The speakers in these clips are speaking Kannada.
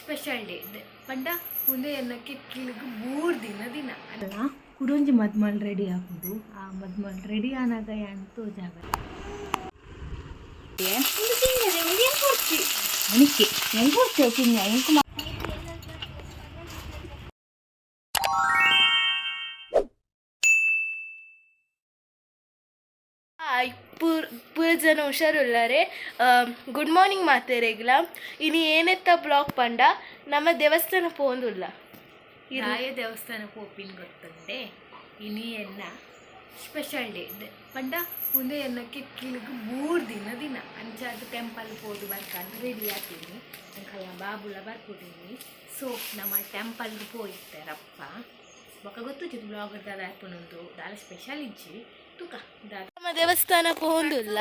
ಸ್ಪೆಷಲ್ ಡೇ ಪಂಡ ಮುಂದೆ ಅನ್ನಕ್ಕೆ ಕಿಲಿಗೆ 3 ದಿನ ಅಲ್ಲ ಕುಡೊಂಜಿ ಮದ್ಮಲ್ ರೆಡಿ ಹಾಕುದು ಆ ಮದ್ಮಲ್ ರೆಡಿ ಆನಾಗ ಅಂತೂ ಜಾಗ ಅನಿಕೆ ಹೆಂಗೆ ಕೊಡ್ತೇವೆ ತಿನ್ನ ಹೆಂಗೆ ಪೂರ ಜನ ಹುಷಾರುಳ್ಳಾರೆ. ಗುಡ್ ಮಾರ್ನಿಂಗ್ ಮಾತೇರೆಗ್ಲ ಇನಿ ಏನೆತ್ತ ಬ್ಲಾಗ್ ಪಂಡ ನಮ್ಮ ದೇವಸ್ಥಾನ ಪೋಂದುಲ್ಲ ರಾಯ ದೇವಸ್ಥಾನ ಪೋಪಿನ ಗೊತ್ತಂದೆ ಇನಿ ಎನ್ನ ಸ್ಪೆಷಲ್ ಡೇ ಪಂಡ ಮುಂದೆ ಎನ್ನಕ್ಕೆ ಕಿಲಿಗೆ 3 ದಿನ ಅಂಚಾದ ಟೆಂಪಲ್ ಹೋದು ಬರ್ಕಂಡು ರೆಡಿ ಆಗ್ತೀನಿ ಅಂಕಲ್ಲ ಬಾಬುಲ ಬರ್ಕೊಟ್ಟಿನಿ. ಸೊ ನಮ್ಮ ಟೆಂಪಲ್ಗೆ ಹೋಯ್ತಾರಪ್ಪ ಬೊಕ್ಕ ಗೊತ್ತು ಬ್ಲಾಗ್ ದಾದ ಹಾಕೊಂಡೊಂದು ದಾಲ ಸ್ಪೆಷಲ್ ಇಜ್ಜಿ ತುಕ ನಮ್ಮ ದೇವಸ್ಥಾನ ಪೋಂದುಲ್ಲ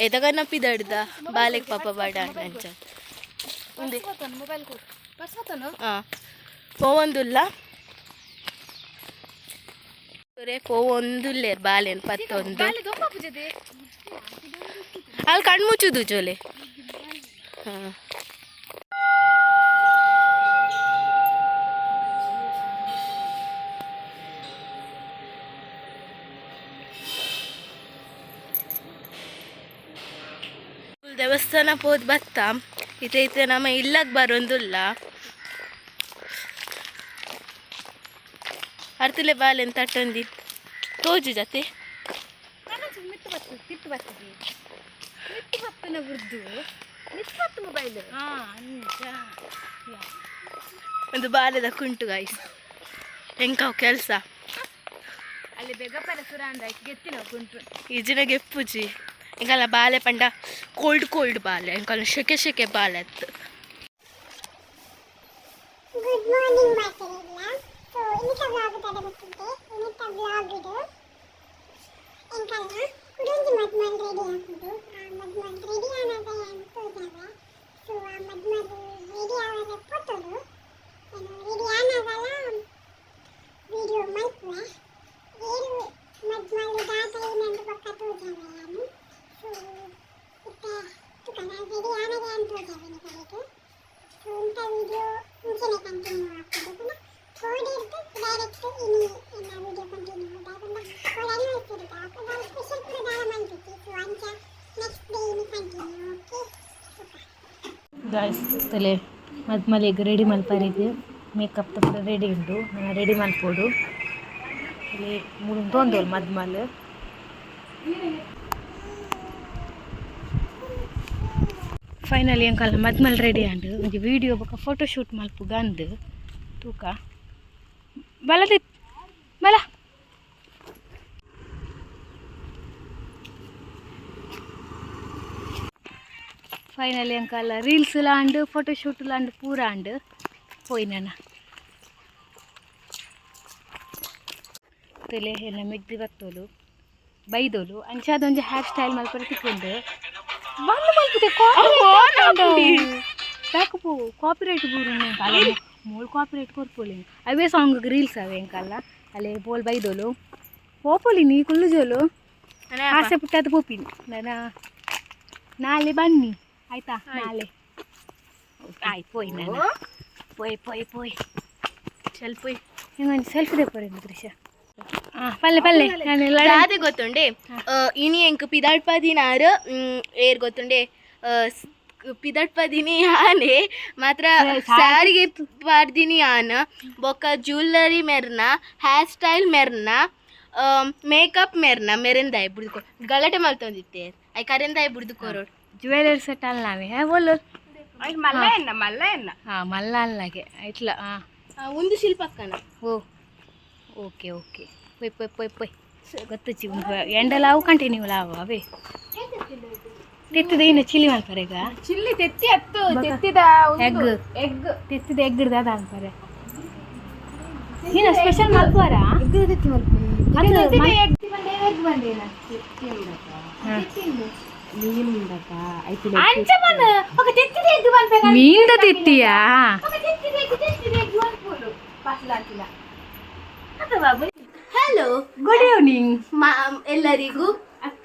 ಎದಗನ್ನ ಪಿದಡ್ದ ಬಾಲೆಗ್ ಪಾಪ ಬಾಡ ಅಂಚ ಮುಂದೆ ಪೋವಂದುಲ್ಲ ಪೋವೊಂದುಲ್ಲೇರ್ ಬಾಲೆನ್ ಪತ್ತೊಂದು ಅಲ್ಲಿ ಕಣ್ಮುಚ್ಚುದು ಜೋಲೆ. ಹಾಂ ದೇವಸ್ಥಾನ ಪೋದ್ ಬತ್ತ ಇತೈತೆ ನಮ್ಮ ಇಲ್ಲಕ್ಕೆ ಬರೋಂದುಲ್ಲ ಅರ್ತಿಲೆ ಬಾಲೆನ್ ತಟ್ಟೊಂದಿ ತೋಜು ಜತೆ ಒಂದು ಬಾಲೆದ ಕುಂಟು ಗಾಯ್ಸ್ ಹೆಂಕಾವ್ ಕೆಲಸ ಅಲ್ಲಿ ಬೆಗಪರ ಸುರ ಅಂದ ಗೆತ್ತಿನ ಕುಂಟು ಈಜಿನ ಗೆಪ್ಪುಜಿ ಇಂಕಲ್ಲ ಬಾಲೆ ಪಂಡ ಕೋಲ್ಡ್ ಬಾಲೆ ಇಂಕಲ್ಲ ಶೆಕೆ ಬಾಲೆ ಅತ್ತು. ಗುಡ್ ಮಾರ್ನಿಂಗ್ ಮಾತಾಡಿಲ್ಲ. ಸೊ ಇನ್ನಿತ ವ್ಲಾಗ್ ತಡಗುತ್ತಿದ್ದೆ ಇನ್ನಿತ ವ್ಲಾಗ್ ಇದು ಇಂಕಲ್ಲ ಕುಡೊಂಜಿ ಮದ್ಮಲ್ ರೆಡಿ ಹಾಕುದು ಆ ಮದ್ಮಲ್ ರೆಡಿ ಆನಾಗ ಅಂತೂ ಜಾಗ. ಸೊ ಆ ಮದ್ಮಲ್ ರೆಡಿ ಆವಾಗ ಪೋತೋದು ಏನು ರೆಡಿ ಆನಾಗಲ್ಲ ವಿಡಿಯೋ ಮಲ್ಪುವ ಏರು ಮದ್ಮಲ್ ದಾತ ಏನಂದು ಪಕ್ಕ ತೋಜಾವ ಯಾನು. ಸೊ ಇತ್ತೆ ತುಕನ ರೆಡಿ ಆನಾಗ ಅಂತೂ ಜಾವ ನಿಕಲಿಗೆ. ಸೊ ಇಂಥ ವಿಡಿಯೋ ಮುಂಚೆನೇ ಕಂಟಿನ್ಯೂ ಆಗ್ತದೆ ಕೋಡ್ ಇರ್ತು ಡೈರೆಕ್ಟ್ ಇನಿ ಎಲ್ಲ ವಿಡಿಯೋ ಕಂಟಿನ್ಯೂ ಆದಾಗ ಕೋಡ್ ಅನಿವರ್ಸರಿ ಆಗ ಸ್ಪೆಷಲ್ ಕೂಡ ದಾಳ ಮಾಡ್ತಿತ್ತು. ಸೊ ಅಂಚ ನೆಕ್ಸ್ಟ್ ಡೇ ಇನಿ ಕಂಟಿನ್ಯೂ. ಓಕೆ ಗಾಯ್ಸ್ ತಲೆ ಮದ್ಮಲೆಗ್ ರೆಡಿ ಮಲ್ಪರಿಗೆ ಮೇಕಪ್ ತಪ್ಪು ರೆಡಿ ಉಂಡು ರೆಡಿ ಮಲ್ಪೋಡು ಇಲ್ಲಿ ತೊಂದೋಳು ಮದ್ಮಲ್ ಫೈನಲಿ ಅಂಕಲ್ ಮದ್ಮಲ್ ರೆಡಿ ಆಂಡು ಒಂಜಿ ವೀಡಿಯೋ ಬೊಕ ಫೋಟೋ ಶೂಟ್ ಮಲ್ಪು ಗಂದು ತೂಕ ಬಲದಿ ಬಲ ಫೈನಲಿ ಅಂಕಲ್ ರೀಲ್ಸ್ ಲಾಂಡು ಫೋಟೋ ಶೂಟ್ ಲಾಂಡು ಪೂರ ಆಂಡು ಪೋಯ್ನ ತಲೆ ಎಲ್ಲ ಮೆಗ್ದಿ ಬರ್ತೋಲು ಬೈದೋಲು ಅಂಚಾದೊಂದು ಹೇರ್ ಸ್ಟೈಲ್ ಮಲ್ಪರೆ ತಿಕ್ಕೊಂಡು ಬಂದು ಮಲ್ಪಿದೆ ಸಾಕು ಕಾಪಿರೈಟ್ ಬೂರು ಮೂಳು ಕಾಪಿರೈಟ್ ಕೊರ್ಪೋಲಿ ಅವೇ ಸಾಂಗ್ ರೀಲ್ಸ್ ಅವೇ ಎಂಕಲ್ಲ ಅಲ್ಲೇ ಬೋಲ್ ಬೈದೋಲು ಪೋಪೋಲಿ ನೀ ಕುಲ್ಲು ಜೋಲು ಆಸೆ ಪುಟ್ಟದು ಪೋಪಿನಿ ನಾನು ನಾಳೆ ಬನ್ನಿ ಆಯ್ತಾ ನಾಳೆ ಆಯ್ತು ಪೋಯ್ ನಾನು ಪೋಯ್ ಚಲ್ ಪೋಯ್ ಹಿಂಗೊಂದು ಸೆಲ್ಫಿ ತೆಪ್ಪರೆ ದೃಶ್ಯ ಪಲ್ಲೆ ಅದೇ ಗೊತ್ತುಂಡೆ ಇನಿ ಎಂಕ್ ಪಿದಾಡ್ಪದಿನಾರು ಏರ್ ಗೊತ್ತುಂಡೆ ಪಿದಾಡ್ಪದಿನಿ ಆನೆ ಮಾತ್ರ ಸ್ಯಾರಿಗೆ ಪಾಡ್ದಿನಿ ಆನ ಬೊಕ್ಕ ಜ್ಯುವೆಲ್ಲರಿ ಮೆರ್ನ ಹೇರ್ ಸ್ಟೈಲ್ ಮೆರ್ನ ಮೇಕಪ್ ಮೆರ್ನ ಮೆರೆಂದಾಯ್ ಬುಡ್ದುಕೊ ಗಲಾಟೆ ಮಲ್ತೊಂದಿತ್ತೆ ಐ ಕರೆಂದಾಯ್ ಬುಡ್ದುಕೋರೋಡು ಜ್ಯುವೆಲ್ಲರಿ ಸೆಟ್ ಅಲ್ಲ ನಾವೇ ಬೋಲು ಮಲ್ಲ ಹಾಂ ಮಲ್ಲ ಅಲ್ಲಾಗೆ ಐಟ್ಲ ಹಾಂ ಒಂದು ಶಿಲ್ಪಕ್ಕನ ಓಕೆ ಪೊಯ್ ಗೊತ್ತಚ್ಚಿ ಎಂಡಲಾವು ಕಂಟಿನ್ಯೂ ಲಾವು ಅವೇ ತೆತ್ತಿದ ಇನ್ನು ಚಿಲ್ಲಿ ಮಲ್ಪರೆಗ ಚಿಲ್ಲಿ ತೆತ್ತಿ ಅತ್ತು ತೆತ್ತಿದ ಎಗ್ ತೆತ್ತಿದ ಎಗ್ ಇಡ್ದ ಅನ್ಪರೆ ನೀನು ಸ್ಪೆಷಲ್ ಮಲ್ಪುವರ ಎಗ್ ತೆತ್ತಿ ಮೀನ್ದ ತೆತ್ತಿಯಾ ಹಲೋ ಗುಡ್ ಈವ್ನಿಂಗ್ ಎಲ್ಲರಿಗೂ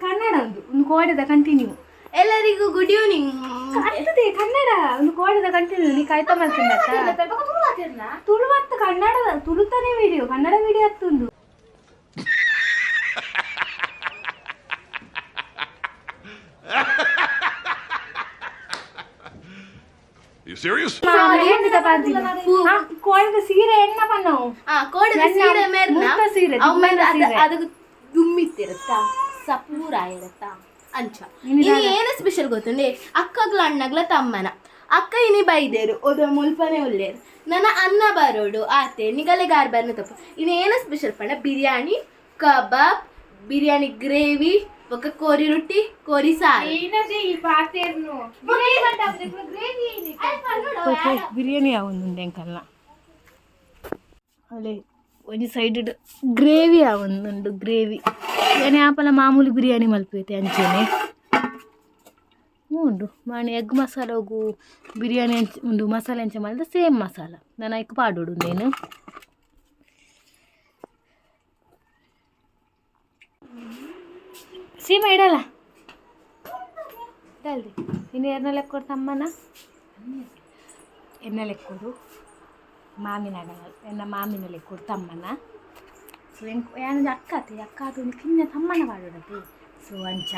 ಕನ್ನಡ ಒಂದು ಕೋಡೆದ ಕಂಟಿನ್ಯೂ ಎಲ್ಲರಿಗೂ ಗುಡ್ ಈವ್ನಿಂಗ್. ಆಗ್ತದೆ ಕನ್ನಡ ಒಂದು ಕೋಡದ ಕಂಟಿನ್ಯೂ ನೀ ಕಾಯ್ತಾ ಮಾಡ್ತಿದ್ದ ತುಳು ಮತ್ತು ಕನ್ನಡ ತುಳುತಾನೆ ವಿಡಿಯೋ ಕನ್ನಡ ವಿಡಿಯೋ ಹತ್ತುಂಡು You serious? ಕೋಡದ ಸೀರೆ ಎಣ್ಣ ಬಣ್ಣವು ಕೋಡದ ಸೀರೆ ಮೇರ್ನ ಮುತ್ತ ಸೀರೆ ಅದಕ್ಕೆ ದುಮ್ಮಿತ್ತಿರುತ್ತಾ ಸಪೂರ ಇರುತ್ತಾ ಅಂಚ ಇನಿ ಏನು ಸ್ಪೆಷಲ್ ಗೊತ್ತುಂಡೆ ಅಕ್ಕಗ್ಲ ಅಣ್ಣಗ್ಲ ತಮ್ಮನ ಅಕ್ಕ ಇನಿ ಬೈದೇರು ಒದ ಮುಲ್ಪನೆ ಒಲ್ಲೇರು ನನ್ನ ಅನ್ನ ಬರೋಡು ಆತೆ ನಿಗಲೆ ಗಾರ್ ಬರ್ನ ತಪ್ಪು ಇನ್ನು ಏನು ಸ್ಪೆಷಲ್ ಪಂಡ ಬಿರಿಯಾನಿ ಕಬಾಬ್ ಬಿರಿಯಾನಿ ಗ್ರೇವಿ ఒక కోరి రొట్టి కోరి సారు బిర్యానీ అవుంది ఎంకల్లా అలే ಒಂದು ಸೈಡ್ ಗ್ರೇವಿ ಒಂದು ಗ್ರೇವಿ ಏನೇ ಆಪಲ ಮಾಮೂಲಿ ಬಿರಿಯಾನಿ ಮಲ್ಪೈತೆ ಅಂಚೆನೆ ಉಂಡು ಮಾಣಿ ಎಗ್ ಮಸಾಲ ಹೋಗು ಬಿರಿಯಾನಿ ಅಂಚ ಉಂಡು ಮಸಾಲೆ ಅಂಚೆ ಮಾಡಿದ್ರೆ ಸೇಮ್ ಮಸಾಲ ನಾನು ಐಕ್ ಪಾಡೋಡು ನೇನು ಸೀಮೆ ಇಡಲ್ಲ ಇಡಲ್ರಿ ಇನ್ನು ಎಣ್ಣೆ ಲೆಕ್ಕೊಡು ತಮ್ಮನ ಎಣ್ಣೆ ಲೆಕ್ಕೊಡು ಮಾಮಿನ ಎನ್ನ ಮಾಮಿನ ಲೆಕ್ಕೊಡು ತಮ್ಮನ ಸೊ ಏನಂದ್ರೆ ಅಕ್ಕ ಅದು ಒಂದು ಕಿನ್ನ ತಮ್ಮನ ಮಾಡೋಡದು ಸೊ ಅಂಚ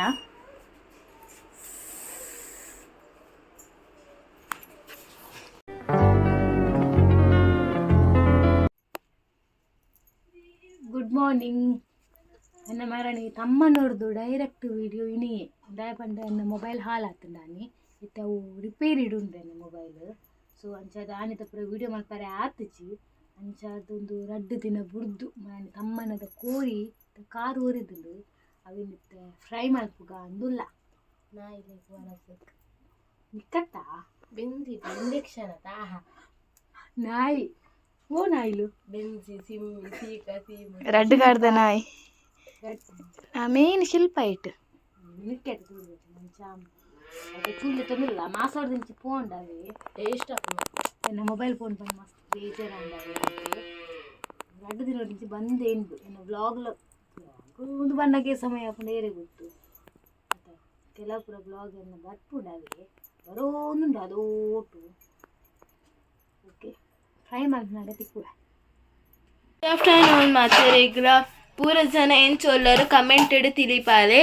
ಗುಡ್ ಮಾರ್ನಿಂಗ್ ಎನ್ನ ಮರಣಿ ತಮ್ಮನೋರ್ದು ಡೈರೆಕ್ಟ್ ವೀಡಿಯೋ ಇನಿಯೇ ದಯಪಂಡ ಎನ್ನ ಮೊಬೈಲ್ ಹಾಳಾತಂದಾನಿ ಇತ್ತ ಅವು ರಿಪೇರಿ ಇಡುಂಡು ಎನ್ನ ಮೊಬೈಲ್ ಸೊ ಅಂಚ ದಾನಿತ ಪೂರ ವೀಡಿಯೋ ಮಲ್ಪರೆ ಆತಿಚಿ ಅಂಚ ಅದೊಂದು 2 ದಿನ ಬುಡ್ದು ಮರಣಿ ತಮ್ಮನದ ಕೋರಿ ಕಾರು ಒರಿದುಂಡು ಅವಿನಿತ್ತ ಫ್ರೈ ಮಲ್ಪುಗ ಅಂದುಲ್ಲ ನಾಯಿ ಒಣಸಕ್ ನಿಕ್ಕಟ್ಟ ಬೆಂದಿದ್ದು ಇಂಜೆಕ್ಷನ್ ತಾಹ ನಾಯಿ ಓ ನಾಯಿಲು ಬೆಂಜಿ ಸಿಮ್ಮಿ ಸೀಕ ಸೀಮು రెడ్ గార్ద నాయ్ మెయిన్ ಶಿಲ್ಪ ಇಟ್ಟು ನಿಕ್ಕೆಟ್ ಮಂಚ ಅದೇ ಚೂಲಿ ತಂದಿಲ್ಲ ಮಾಸೋಡ್ ದಿಂಚಿ ಫೋನ್ ಅವೆ ಟೇಸ್ಟ್ ಎನ್ನ ಮೊಬೈಲ್ ಫೋನ್ ಬಂದು ಮಸ್ತ್ ಬೇಜಾರ ಅಂಡಾವೆ 2 ದಿನ నుంచి ಬಂದೇಂದು ಎನ್ನ ವ್ಲಾಗ್ಲ ಒಂದು ಬಣ್ಣಕ್ಕೆ ಸಮಯ ಪುಂಡೇರೆ ಗೊತ್ತು ಕೆಲವು ಪುರ ವ್ಲಾಗ್ ಎನ್ನ ಬರ್ಪುಡವೆ ಬರೋನುಂಡು ಅದೋಟು ಓಕೆ ಫ್ರೈ ಮಾಡ್ನಾಗ ತಿಕ್ಕುವ ಆಫ್ಟರ್ನೂನ್ ಮಾತೆರೆಗ್ಲ ಪೂರ ಜನ ಏನು ಚೊಲ್ಲರು ಕಮೆಂಟೆಡ್ ತಿಳಿಪಾಲೆ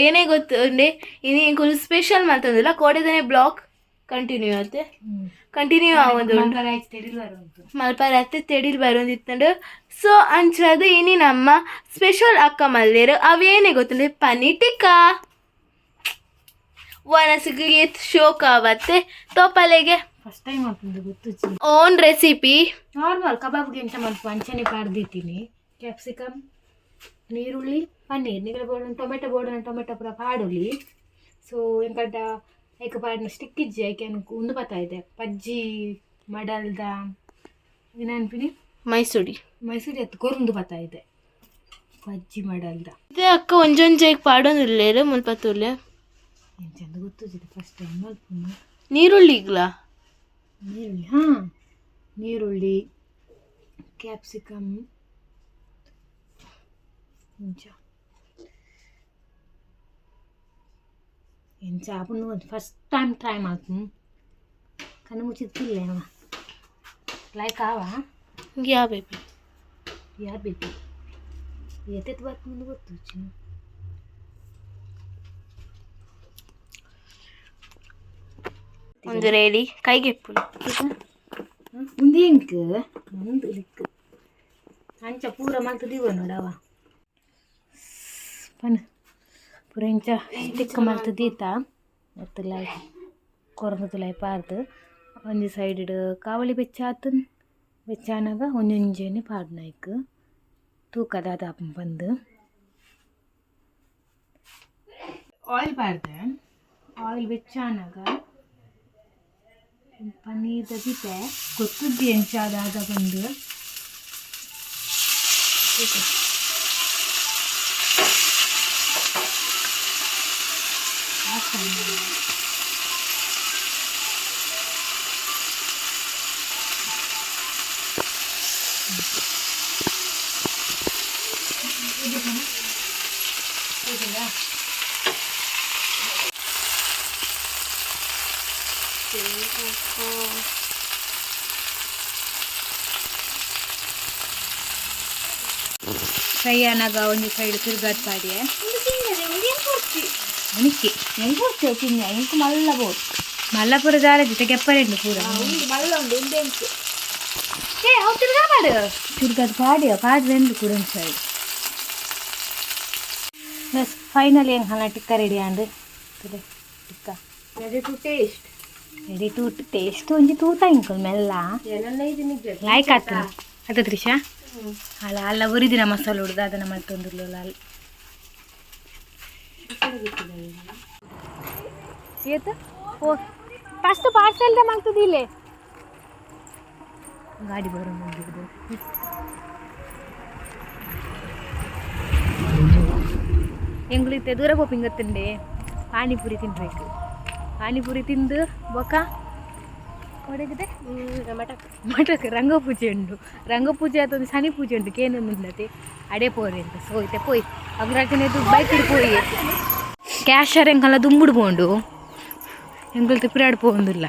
ಏನೇ ಗೊತ್ತುಂಡೆ ಇನ್ನು ಇಂకొಂచెం ಸ್ಪೆಷಲ್ ಮಾತಂದಿಲ್ಲ ಕೋಡೆದನೆ ಬ್ಲಾಗ್ ಕಂಟಿನ್ಯೂ ಆವೊಂದು ಮಲ್ಪರ ಅತ್ತೆ ತೆಡಿಲ್ ಬರೋಂದಿತ್ತಂಡು ಸೊ ಅಂಚದು ಇನಿ ನಮ್ಮ ಸ್ಪೆಷಲ್ ಅಕ್ಕ ಮಲ್ದೇರು ಅವೇನೇ ಗೊತ್ತುಂಡೆ ಪನ್ನೀರ್ ಟಿಕ್ಕಾ ವನಸಿಗೆ ಶೋಕ್ ಆವತ್ತೆ ತೋಪಲೆಗೆ ಫಸ್ಟ್ ಟೈಮ್ ಆಗ್ತದೆ ಗೊತ್ತು ಓನ್ ರೆಸಿಪಿ ನಾರ್ಮಲ್ ಕಬಾಬ್ಗೆ ಎಂತ ಮಾಡ್ತು ಅಂಚನೆ ಪಾಡ್ದಿತ್ತೀನಿ ಕ್ಯಾಪ್ಸಿಕಮ್ ನೀರುಳ್ಳಿ ಪನ್ನೀರ್ ನಿಗಲ ಬೋರ್ಡ್ ಟೊಮೆಟೊ ಪೂರ ಪಾಡುಳ್ಳಿ ಸೊ ಎಂಕಂಟ ಐಕ ಪಾಡಿನ ಸ್ಟಿಕ್ ಇಜ್ಜಿ ಐಕೆ ಉಂದು ಪತ್ತ ಇದೆ ಪಜ್ಜಿ ಮಡಲ್ದ ಏನನ್ಪಿನಿ ಮೈಸೂಡಿ ಎತ್ತು ಕೊರುಂದು ಪತ್ತ ಇದೆ ಪಜ್ಜಿ ಮಡಲ್ದ ಇದೇ ಅಕ್ಕ ಒಂಜೊಂಜಾಗಿ ಪಾಡೋದಿಲ್ಲೇರು ಮುಲ್ಪತ್ತೂರ್ಲೆ ಏನು ಚಂದ ಗೊತ್ತಿದೆ ಫಸ್ಟ್ ಟೈಮ್ ಮಲ್ಪುನು ನೀರುಳ್ಳಿಗ್ಲಾ ನೀರುಳ್ಳಿ ಕ್ಯಾಪ್ಸಿಕಮ್ ಇಂಚ ಎಂಚ ಅಪ್ಪನು ಫಸ್ಟ್ ಟೈಮ್ ಟ್ರೈ ಮಾಡ್ತೀನಿ ಕಣ್ಣು ಮುಚ್ಚಿತ್ತಿಲ್ಲ ಅವ ಲೈಕ್ ಆವ ಯಾ ಬೇಬಿ ಎತ್ತೆತ್ತು ಬರ್ತು ಮುಂದೆ ಗೊತ್ತು ಚಿನ್ನ ಒಂದು ರೇಡಿ ಕೈಗೆ ಮುಂದೆ ಇಂಕ್ ಒಂದು ಲಿಕ್ ಅಂಚ ಪೂರ ಮಲ್ತದಿವ ನೋಡವ ಪನ್ ಪೂರ ಇಂಚ ಟಿಕ್ಕ ಮಲ್ತದೀತ ಎತ್ತಲ ಕೊರಮತುಲಾಯಿ ಪಾರ್ದು ಒಂದು ಸೈಡ್ ಕಾವಳಿ ಬೆಚ್ಚಾನಾಗ ಒಂದೊಂಜೇನೆ ಪಾಡ್ನಾಯ್ಕ ತೂಕದ ಅದಾಪ ಬಂದು ಆಯಿಲ್ ಪಾಡ್ದೆ ಆಯಿಲ್ ಬೆಚ್ಚಾನಾಗ ಪನ್ನೀರ್ ದೀಪೆ ಗೊತ್ತಿದ್ದಿ ಎಂಚಾದ ಬಂದು ಫ್ರೈ ಅನ್ನಾಗ ಒಂದು ಸೈಡ್ ತಿರ್ಗಾಡ್ ಪಾಡಿಯೆ ಅನಿಕ್ಕಿ ಹೆಂಗೆ ಕೊಡ್ತೇವೆ ತಿನ್ನ ಹೆಂಗೆ ಮಲ್ಲಬೋದು ಮಲ್ಲಪುರ ಜಾರ ಜೊತೆ ಕೆಪ್ಪರೆಂಡು ಪೂರ ತಿರ್ಗಾಡ್ ಪಾಡಿಯ ಪಾಡ್ರೆಂಡು ಕೂಡ ಒಂದು ಸೈಡ್ ಬಸ್ ಫೈನಲಿ ಹೆಂಗೆ ಹಲ tikka ready and tikka ready to taste ಒಂಜಿ ತೂತ ಇಂಕಲ್ ಮೆಲ್ಲ ಲೈಕ್ ಆತ ಆತ ತ್ರಿಷಾ ಅಲ್ಲ ಅಲ್ಲ ಉರಿದಿನ ಮಸಾಲೆ ಹೊಡೆದು ಅದನ್ನು ಮಲ್ತೊಂದಿರ್ಲಿಲ್ಲ ಅಲ್ಲಿ ಏತ ಓ ಫಸ್ಟ್ ಪಾರ್ಸೆಲ್ ಮಾಡ್ತದಿಲ್ಲೇ ಗಾಡಿ ಬರೋ ಮುಂದಿದ್ದು ಎಂಗ್ಳಿತ್ತೆ ದೂರ ಗೋಪಿಂಗತ್ತಂಡೆ ಪಾನಿಪುರಿ ತಿನ್ಬೇಕು ಪಾನಿಪುರಿ ತಿಂದು ಬೊಕ್ಕ ಹೊಡೆಗಿದೆ ಮಠಕ್ಕೆ ರಂಗಪೂಜೆ ಉಂಟು ರಂಗಪೂಜೆ ಅಥವಾ ಶನಿ ಪೂಜೆ ಉಂಟು ಕೇನು ಮುಂದತೆ ಅಡೆ ಪೋರೆ ಅಂತ ಸೋಯ್ತೆ ಪೋಯ್ ಅಗ್ರಾಜನೆದು ಬೈಕ್ ಹಿಡ್ಪೋಯಿ ಕ್ಯಾಶರ್ ಹೆಂಗಲ್ಲ ದುಂಬುಡ್ಬೋದು ಹೆಂಗಲ್ತೆ ಪಿರಾಡ್ ಪೋಂದಿಲ್ಲ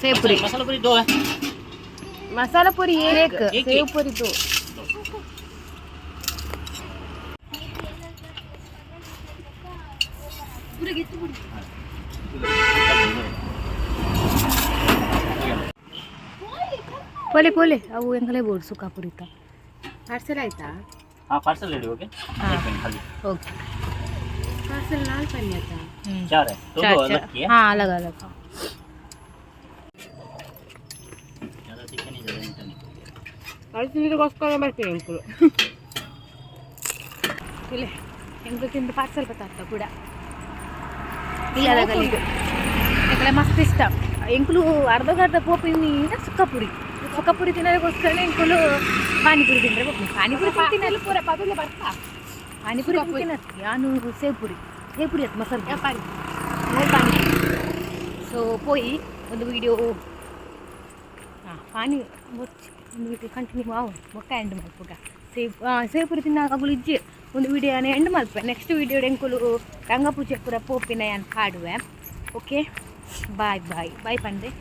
सेव पूरी मसाला पूरी 2 है मसाला पूरी एक सेव पूरी 2 पोले पोले अब ಎಂಗಲೇ ಬೋರ್ಡ್ ಸುಖಾ ಪುರಿ ತಾ ಪಾರ್ಸೆಲ್ ಆಯ್ತಾ हां पार्सल रेडी हो गया खाली ओके पार्सल लाल पन्ने था चार है तो दो अलग किया हां अलग अलग ज्यादा तीखा नहीं ज्यादा मीठा नहीं ಅಳ್ತಿಗೋಸ್ಕರ ಬರ್ತೀನಿ ಅಂಕಲು ಇಲ್ಲ ಹೆಂಗೆ ತಿಂದು ಪಾರ್ಸೆಲ್ ಬತ್ತಾಗ್ತಾ ಕೂಡ ಇಲ್ಲ ಯಾಕಂದ್ರೆ ಮಸ್ತ್ ಇಷ್ಟ ಎಂಕುಲು ಅರ್ಧ ಪೋಪಿನಿ ಸುಕ್ಕಪುರಿ ತಿನ್ನೋದಕ್ಕೋಸ್ಕರ ಎಂಕುಲು ಪಾನಿಪುರಿ ತಿಂದರೆ ಹೋಗ್ತೀನಿ ಪಾನಿಪುರಿ ತಿಂತೀನಿ ಪೂರ ಪದಲೆ ಬರ್ತಾ ಪಾನಿಪುರಿ ತಿಂತೀನಿ ನಾನು ಸೇವ್ಪುರಿ ಅದು ಮಸಾಲೆ ಪಾನಿ ಸೊ ಪೋಯಿ ಒಂದು ವಿಡಿಯೋ ಪಾನಿ ಒಂದು ವಿಡಿಯೋ ಕಂಟಿನ್ಯೂ ಆವು ಮೊಕ್ಕ ಎಂಡ್ ಮಲ್ಪಗ ಸೇವ್ಪುರಿ ತಿನ್ನಾಗಲು ಇಜ್ಜಿ ಒಂದು ವಿಡಿಯೋನ ಎಂಡ್ ಮಲ್ಪೆ ನೆಕ್ಸ್ಟ್ ವಿಡಿಯೋ ಎಂಕುಲು ರಂಗಪೂಜೆ ಪೂರ ಪೋಪಿನ ಏನು ಕಾಡುವೆ ಓಕೆ ಬಾಯ್ ಬಾಯ್ ಬಾಯ್ ಪಂಡೆ